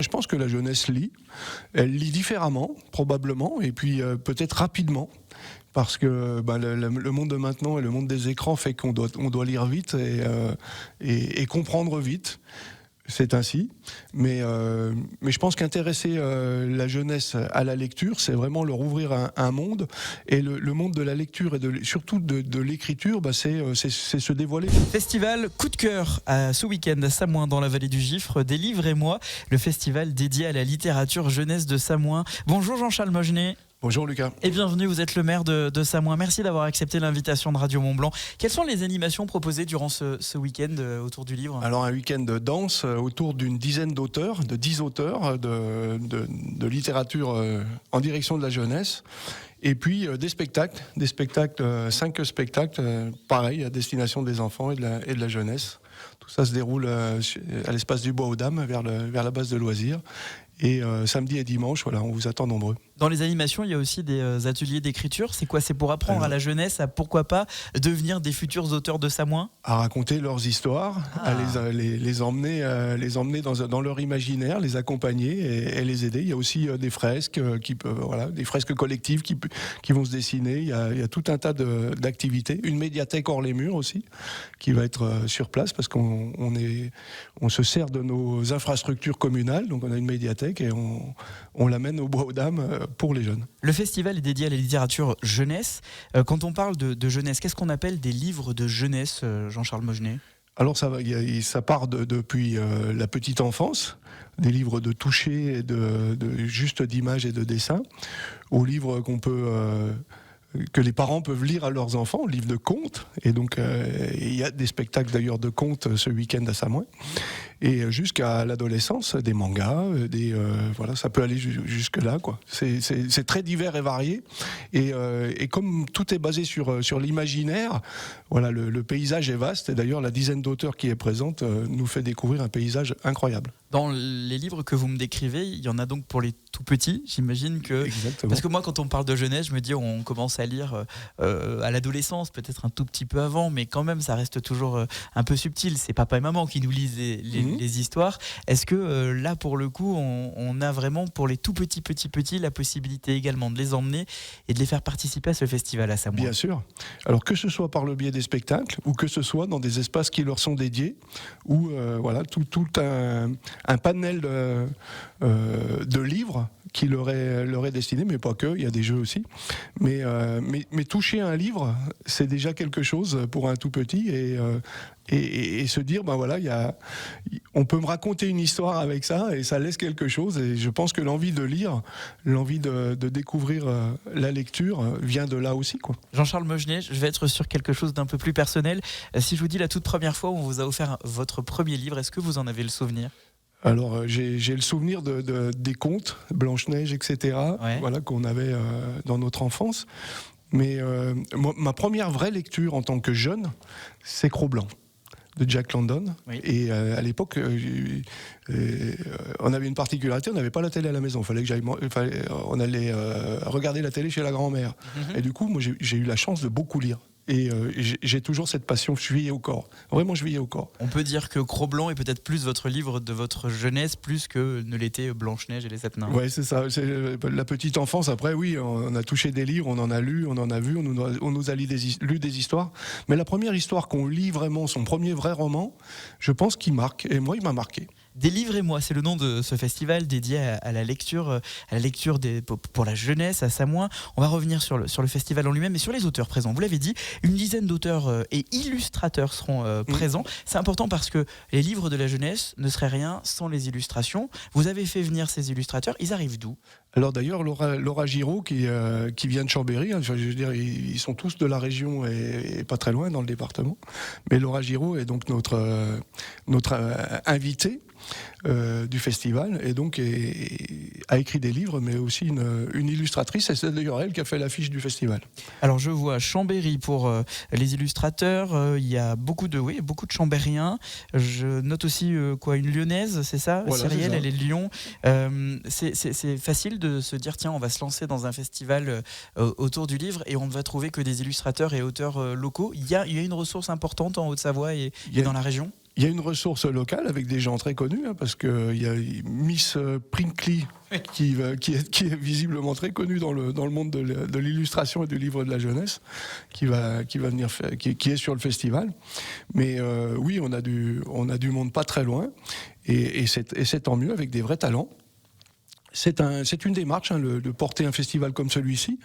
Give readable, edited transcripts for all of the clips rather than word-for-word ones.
je pense que la jeunesse lit. Elle lit différemment, probablement, et puis peut-être rapidement. Parce que le monde de maintenant et le monde des écrans fait qu'on doit lire vite et comprendre vite. C'est ainsi, mais je pense qu'intéresser la jeunesse à la lecture, c'est vraiment leur ouvrir un monde, et le monde de la lecture et surtout de l'écriture, c'est se dévoiler. Festival coup de cœur ce week-end à Samoin dans la vallée du Gifre, Délivrez-moi, le festival dédié à la littérature jeunesse de Samoin. Bonjour Jean-Charles Mogenet. Bonjour Lucas. Et bienvenue, vous êtes le maire de Samoin. Merci d'avoir accepté l'invitation de Radio Mont-Blanc. Quelles sont les animations proposées durant ce week-end autour du livre ? Alors un week-end de danse autour d'une dizaine d'auteurs, de 10 auteurs de littérature en direction de la jeunesse. Et puis des spectacles, 5 spectacles, pareil, à destination des enfants et de la jeunesse. Tout ça se déroule à l'espace du Bois aux Dames, vers la base de loisirs. Et samedi et dimanche, voilà, on vous attend nombreux. Dans les animations, il y a aussi des ateliers d'écriture. C'est quoi ? C'est pour apprendre à la jeunesse à, pourquoi pas, devenir des futurs auteurs de Samoin ? À raconter leurs histoires, à les emmener dans leur imaginaire, les accompagner et les aider. Il y a aussi des fresques des fresques collectives qui vont se dessiner. Il y a tout un tas d'activités. Une médiathèque hors les murs aussi, qui va être sur place parce qu'on se sert de nos infrastructures communales. Donc on a une médiathèque et on l'amène au Bois aux Dames pour les jeunes. Le festival est dédié à la littérature jeunesse. Quand on parle de jeunesse, qu'est-ce qu'on appelle des livres de jeunesse, Jean-Charles Mogenet ? Alors ça part depuis la petite enfance, des livres de toucher, juste d'images et de dessins, aux livres que les parents peuvent lire à leurs enfants, livres de contes. Et donc il y a des spectacles d'ailleurs de contes ce week-end à Samoin. Et jusqu'à l'adolescence, des mangas, ça peut aller jusque là, quoi. C'est très divers et varié. Et comme tout est basé sur l'imaginaire, voilà, le paysage est vaste. Et d'ailleurs, la dizaine d'auteurs qui est présente nous fait découvrir un paysage incroyable. Dans les livres que vous me décrivez, il y en a donc pour les tout petits, j'imagine que... Exactement. Parce que moi, quand on parle de jeunesse, je me dis on commence à lire à l'adolescence, peut-être un tout petit peu avant, mais quand même, ça reste toujours un peu subtil. C'est papa et maman qui nous lisent les histoires. Est-ce que là, pour le coup, on a vraiment pour les tout petits la possibilité également de les emmener et de les faire participer à ce festival à Samoin ? Bien sûr. Alors que ce soit par le biais des spectacles ou que ce soit dans des espaces qui leur sont dédiés, ou tout un panel de livres qui leur est destiné, mais pas que, il y a des jeux aussi. Mais toucher un livre, c'est déjà quelque chose pour un tout petit, et se dire, on peut me raconter une histoire avec ça, et ça laisse quelque chose. Et je pense que l'envie de lire, l'envie de découvrir la lecture vient de là aussi, quoi. Jean-Charles Mogenet, je vais être sur quelque chose d'un peu plus personnel. Si je vous dis la toute première fois où on vous a offert votre premier livre, est-ce que vous en avez le souvenir ? Alors j'ai le souvenir des contes, Blanche-Neige, etc., voilà, qu'on avait dans notre enfance. Mais ma première vraie lecture en tant que jeune, c'est Cro-Blanc de Jack London. Oui. Et à l'époque, on avait une particularité, on n'avait pas la télé à la maison. On allait regarder la télé chez la grand-mère. Mm-hmm. Et du coup, moi, j'ai eu la chance de beaucoup lire. Et j'ai toujours cette passion, je veillais au corps. Vraiment, je veillais au corps. On peut dire que Cro-Blanc est peut-être plus votre livre de votre jeunesse, plus que ne l'était Blanche-Neige et les 7 nains. Oui, c'est ça. C'est la petite enfance. Après, oui, on a touché des livres, on en a lu, on en a vu, on nous a lu des histoires. Mais la première histoire qu'on lit vraiment, son premier vrai roman, je pense qu'il marque. Et moi, il m'a marqué. Délivrez-moi, c'est le nom de ce festival dédié à la lecture pour la jeunesse à Samoin. On va revenir sur le festival en lui-même et sur les auteurs présents. Vous l'avez dit, une dizaine d'auteurs et illustrateurs seront présents. C'est important parce que les livres de la jeunesse ne seraient rien sans les illustrations. Vous avez fait venir ces illustrateurs, ils arrivent d'où ? Alors d'ailleurs, Laura Giraud, qui vient de Chambéry, je veux dire, ils sont tous de la région et pas très loin dans le département. Mais Laura Giraud est donc notre invitée du festival, et donc a écrit des livres, mais aussi une illustratrice, et c'est d'ailleurs elle qui a fait l'affiche du festival. Alors je vois Chambéry pour les illustrateurs, il y a beaucoup de Chambériens. Je note aussi une Lyonnaise, c'est ça, voilà, Cyrielle, elle est de Lyon. C'est facile de se dire tiens, on va se lancer dans un festival autour du livre et on ne va trouver que des illustrateurs et auteurs locaux. Il y a une ressource importante en Haute-Savoie et dans la région. Il y a une ressource locale avec des gens très connus, hein, parce qu'il y a Miss Prinkly qui est visiblement très connue dans le monde de l'illustration et du livre de la jeunesse, qui va venir faire, qui est sur le festival. Mais oui, on a du monde pas très loin, et c'est tant mieux, avec des vrais talents. C'est une démarche, hein, de porter un festival comme celui-ci.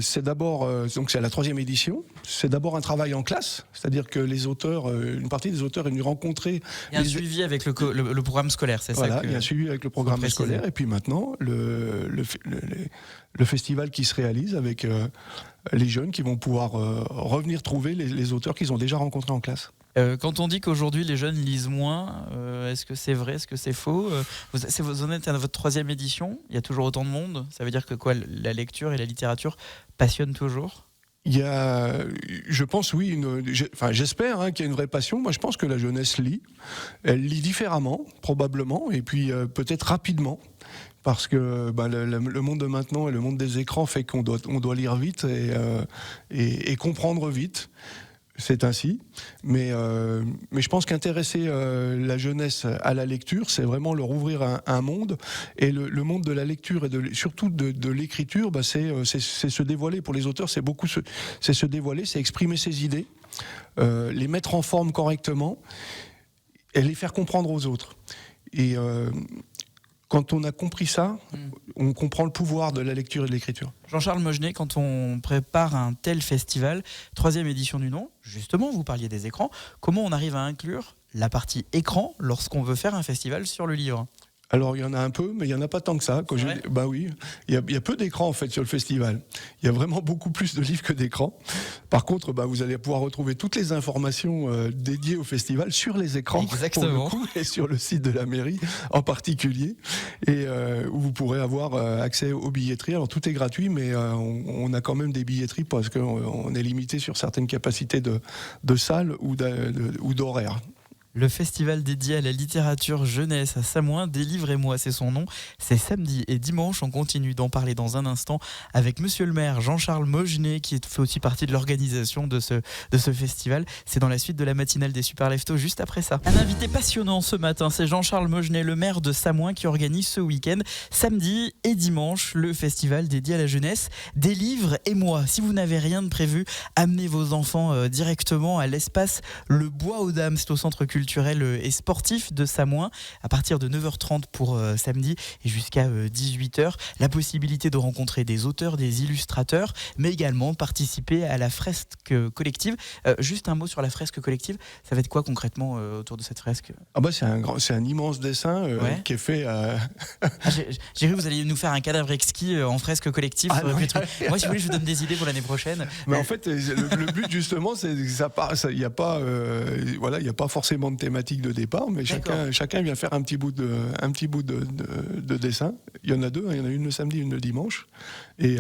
C'est d'abord, donc c'est à la 3e édition. C'est d'abord un travail en classe, c'est-à-dire que les auteurs, une partie des auteurs est venue rencontrer. Il y a un suivi avec le programme scolaire, c'est voilà, ça que il y a un suivi avec le programme scolaire, et puis maintenant le festival qui se réalise avec les jeunes qui vont pouvoir revenir trouver les auteurs qu'ils ont déjà rencontrés en classe. Quand on dit qu'aujourd'hui les jeunes lisent moins, est-ce que c'est vrai, est-ce que c'est faux? Vous en êtes à votre 3e édition, il y a toujours autant de monde, ça veut dire que quoi, la lecture et la littérature passionnent toujours? Il y a, je pense, oui, j'espère, hein, qu'il y a une vraie passion. Moi, je pense que la jeunesse lit. Elle lit différemment, probablement, et puis peut-être rapidement. Parce que le monde de maintenant et le monde des écrans fait qu'on doit lire vite et comprendre vite. C'est ainsi, mais je pense qu'intéresser la jeunesse à la lecture, c'est vraiment leur ouvrir un monde, et le monde de la lecture et surtout de l'écriture, c'est se dévoiler. Pour les auteurs, c'est se dévoiler, c'est exprimer ses idées, les mettre en forme correctement et les faire comprendre aux autres. Et quand on a compris ça, on comprend le pouvoir de la lecture et de l'écriture. Jean-Charles Mogenet, quand on prépare un tel festival, 3e édition du nom, justement, vous parliez des écrans, comment on arrive à inclure la partie écran lorsqu'on veut faire un festival sur le livre ? Alors, il y en a un peu, mais il n'y en a pas tant que ça. Bah oui, il y a peu d'écrans, en fait, sur le festival. Il y a vraiment beaucoup plus de livres que d'écrans. Par contre, vous allez pouvoir retrouver toutes les informations dédiées au festival sur les écrans. Exactement. Pour le coup, et sur le site de la mairie en particulier, et où vous pourrez avoir accès aux billetteries. Alors, tout est gratuit, mais on a quand même des billetteries parce qu'on est limité sur certaines capacités de salles ou d'horaires. Le festival dédié à la littérature jeunesse à Samoin, Délivrez-moi, c'est son nom. C'est samedi et dimanche. On continue d'en parler dans un instant avec monsieur le maire Jean-Charles Mogenet, qui fait aussi partie de l'organisation de ce festival. C'est dans la suite de la matinale des Super Leftos, juste après ça. Un invité passionnant ce matin, c'est Jean-Charles Mogenet, le maire de Samoin, qui organise ce week-end, samedi et dimanche, le festival dédié à la jeunesse, Délivrez-moi. Si vous n'avez rien de prévu, amenez vos enfants directement à l'espace Le Bois aux Dames. C'est au centre culturel et sportif de Samoin, à partir de 9h30 pour samedi et jusqu'à 18h. La possibilité de rencontrer des auteurs, des illustrateurs, mais également participer à la fresque collective. Juste un mot sur la fresque collective, ça va être quoi concrètement autour de cette fresque ? C'est un immense dessin qui est fait j'ai cru que vous alliez nous faire un cadavre exquis en fresque collective. Moi, si vous voulez, je vous donne des idées pour l'année prochaine. Mais en fait, le but justement, c'est que il n'y a pas forcément de thématique de départ, mais chacun vient faire un petit bout de dessin. Il y en a deux, il y en a une le samedi, une le dimanche, et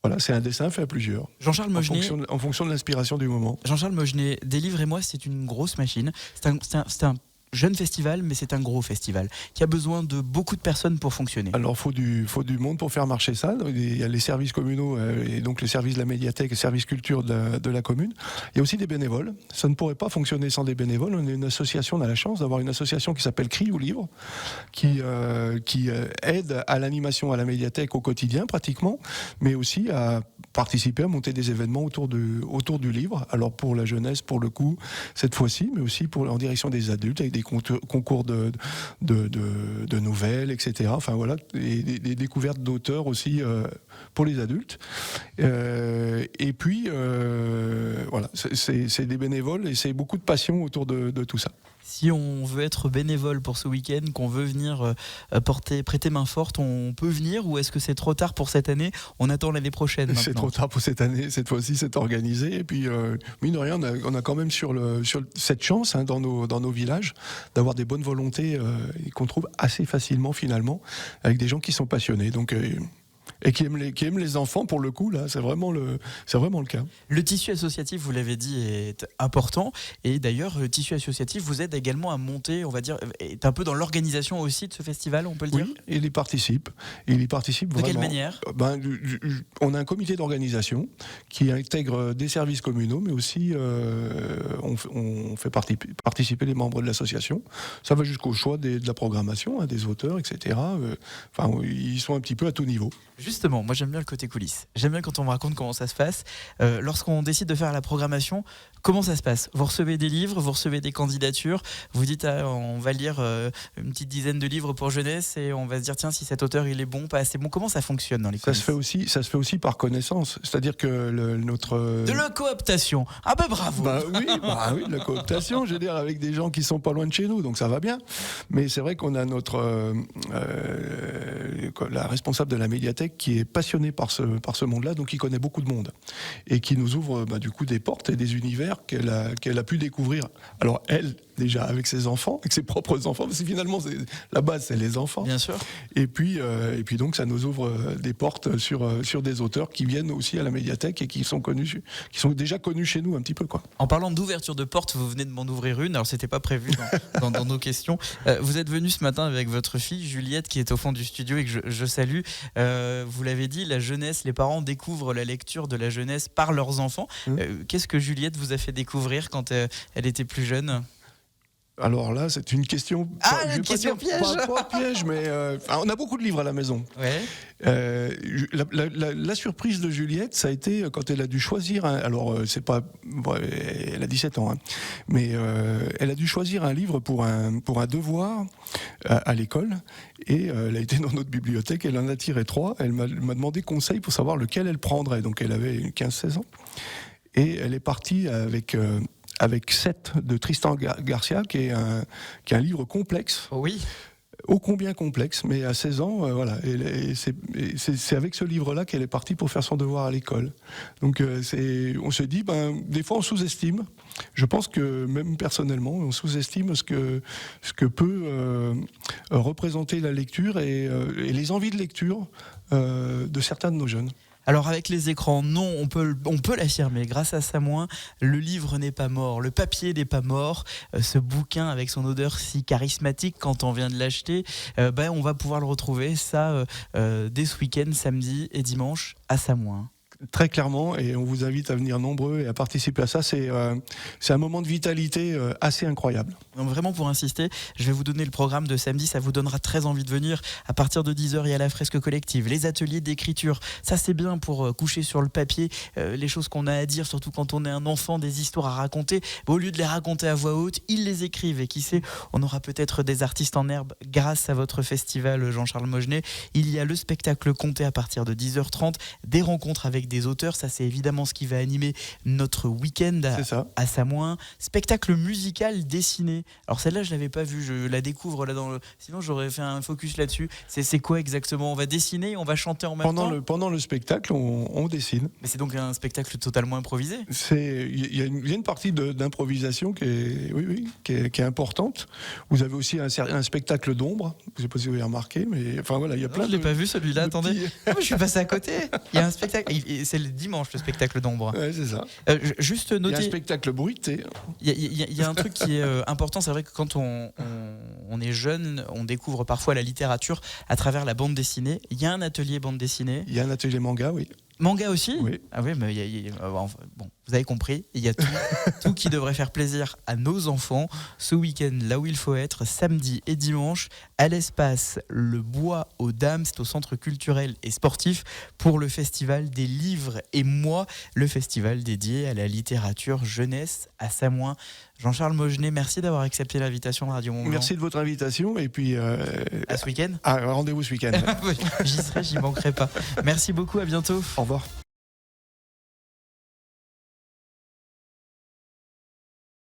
voilà, c'est un dessin fait à plusieurs. Jean-Charles Mogenet, en fonction de l'inspiration du moment. Jean-Charles Mogenet, Délivrez-moi, c'est une grosse machine. C'est un jeune festival, mais c'est un gros festival qui a besoin de beaucoup de personnes pour fonctionner. Alors, faut du monde pour faire marcher ça. Il y a les services communaux et donc le service de la médiathèque et le service culture de la commune. Il y a aussi des bénévoles. Ça ne pourrait pas fonctionner sans des bénévoles. On est une association, on a la chance d'avoir une association qui s'appelle Cri ou Livre, qui aide à l'animation à la médiathèque au quotidien pratiquement, mais aussi à participer à monter des événements autour du livre. Alors pour la jeunesse, pour le coup, cette fois-ci, mais aussi en direction des adultes, avec des concours de nouvelles, etc. Enfin voilà, et des découvertes d'auteurs aussi pour les adultes. Et puis voilà, c'est des bénévoles et c'est beaucoup de passion autour de tout ça. Si on veut être bénévole pour ce week-end, qu'on veut venir prêter main forte, on peut venir, ou est-ce que c'est trop tard pour cette année ? On attend l'année prochaine maintenant. C'est trop tard pour cette année, cette fois-ci c'est organisé, et puis mine de rien on a quand même sur cette chance dans nos villages d'avoir des bonnes volontés qu'on trouve assez facilement finalement, avec des gens qui sont passionnés, donc Et qui aiment les enfants, pour le coup, là, c'est vraiment le cas. Le tissu associatif, vous l'avez dit, est important. Et d'ailleurs, le tissu associatif vous aide également à monter, on va dire, est un peu dans l'organisation aussi de ce festival, on peut le dire. Oui, il y participe. De quelle manière ? On a un comité d'organisation qui intègre des services communaux, mais aussi on fait participer les membres de l'association. Ça va jusqu'au choix de la programmation, des auteurs, etc. Ils sont un petit peu à tout niveau. Justement, moi j'aime bien le côté coulisses. J'aime bien quand on me raconte comment ça se passe. Lorsqu'on décide de faire la programmation, comment ça se passe ? Vous recevez des livres, vous recevez des candidatures, vous dites on va lire une petite dizaine de livres pour jeunesse et on va se dire tiens, si cet auteur il est bon, pas assez bon. Comment ça fonctionne dans les coulisses ? Ça se fait aussi par connaissance. C'est-à-dire que De la cooptation. Ah ben bravo. Oui, de la cooptation, je veux dire, avec des gens qui sont pas loin de chez nous, donc ça va bien. Mais c'est vrai qu'on a la responsable de la médiathèque qui est passionnée par ce monde-là, donc qui connaît beaucoup de monde et qui nous ouvre du coup des portes et des univers qu'elle a pu découvrir. Alors elle, déjà avec ses enfants, avec ses propres enfants, parce que finalement la base c'est les enfants. Bien sûr. Et puis donc ça nous ouvre des portes sur des auteurs qui viennent aussi à la médiathèque et qui sont déjà connus chez nous un petit peu, quoi. En parlant d'ouverture de porte, vous venez de m'en ouvrir une. Alors c'était pas prévu dans nos questions. Vous êtes venu ce matin avec votre fille Juliette qui est au fond du studio et que je salue. Vous l'avez dit, la jeunesse, les parents découvrent la lecture de la jeunesse par leurs enfants. Qu'est-ce que Juliette vous a fait découvrir quand elle était plus jeune ? Alors là, c'est une question. Une question piège. Pas piège, mais on a beaucoup de livres à la maison. Ouais. La surprise de Juliette, ça a été quand elle a dû choisir. Elle a 17 ans, hein, mais elle a dû choisir un livre pour un devoir à l'école. Et elle a été dans notre bibliothèque. Elle en a tiré 3. Elle m'a demandé conseil pour savoir lequel elle prendrait. Donc elle avait 15-16 ans. Et elle est partie avec 7 de Tristan Garcia, qui est un livre complexe. Oui. Ô combien complexe, mais à 16 ans, voilà. Et c'est avec ce livre-là qu'elle est partie pour faire son devoir à l'école. Donc on se dit, des fois on sous-estime. Je pense que même personnellement, on sous-estime ce que peut représenter la lecture et les envies de lecture de certains de nos jeunes. Alors avec les écrans, non, on peut l'affirmer, grâce à Samoin, le livre n'est pas mort, le papier n'est pas mort, ce bouquin avec son odeur si charismatique quand on vient de l'acheter, on va pouvoir le retrouver ça dès ce week-end, samedi et dimanche à Samoin. Très clairement, et on vous invite à venir nombreux et à participer à ça. C'est un moment de vitalité assez incroyable. Donc vraiment, pour insister, je vais vous donner le programme de samedi, ça vous donnera très envie de venir. À partir de 10h, il y a la fresque collective, les ateliers d'écriture. Ça, c'est bien pour coucher sur le papier les choses qu'on a à dire, surtout quand on est un enfant, des histoires à raconter. Au lieu de les raconter à voix haute, ils les écrivent. Et qui sait, on aura peut-être des artistes en herbe grâce à votre festival Jean-Charles Mogenet. Il y a le spectacle Comté à partir de 10h30, des rencontres avec des auteurs, ça c'est évidemment ce qui va animer notre week-end à Samoin. Spectacle musical dessiné. Alors celle-là je l'avais pas vue, je la découvre là sinon j'aurais fait un focus là-dessus. C'est quoi exactement ? On va dessiner, on va chanter en même temps. Pendant le spectacle, on dessine. Mais c'est donc un spectacle totalement improvisé. Il y a une partie d'improvisation qui est importante. Vous avez aussi un spectacle d'ombre. Je sais pas si vous avez remarqué, mais enfin voilà, il y a plein. Je l'ai pas vu celui-là. Attendez, je suis passé à côté. Il y a un spectacle. C'est le dimanche, le spectacle d'ombre. Ouais, c'est ça. Juste noter. Il y a un spectacle bruité. Il y a un truc qui est important, c'est vrai que quand on est jeune, on découvre parfois la littérature à travers la bande dessinée. Il y a un atelier bande dessinée. Il y a un atelier manga, oui. Manga aussi ? Oui. Ah oui, mais bon, vous avez compris, il y a tout qui devrait faire plaisir à nos enfants. Ce week-end, là où il faut être, samedi et dimanche, à l'espace Le Bois aux Dames, c'est au centre culturel et sportif pour le festival des livres et moi, le festival dédié à la littérature jeunesse à Samoin. Jean-Charles Mogenet, merci d'avoir accepté l'invitation de Radio Mont-Blanc. Merci de votre invitation et puis à ce week-end. Rendez-vous ce week-end. J'y serai, j'y manquerai pas. Merci beaucoup, à bientôt. Au revoir.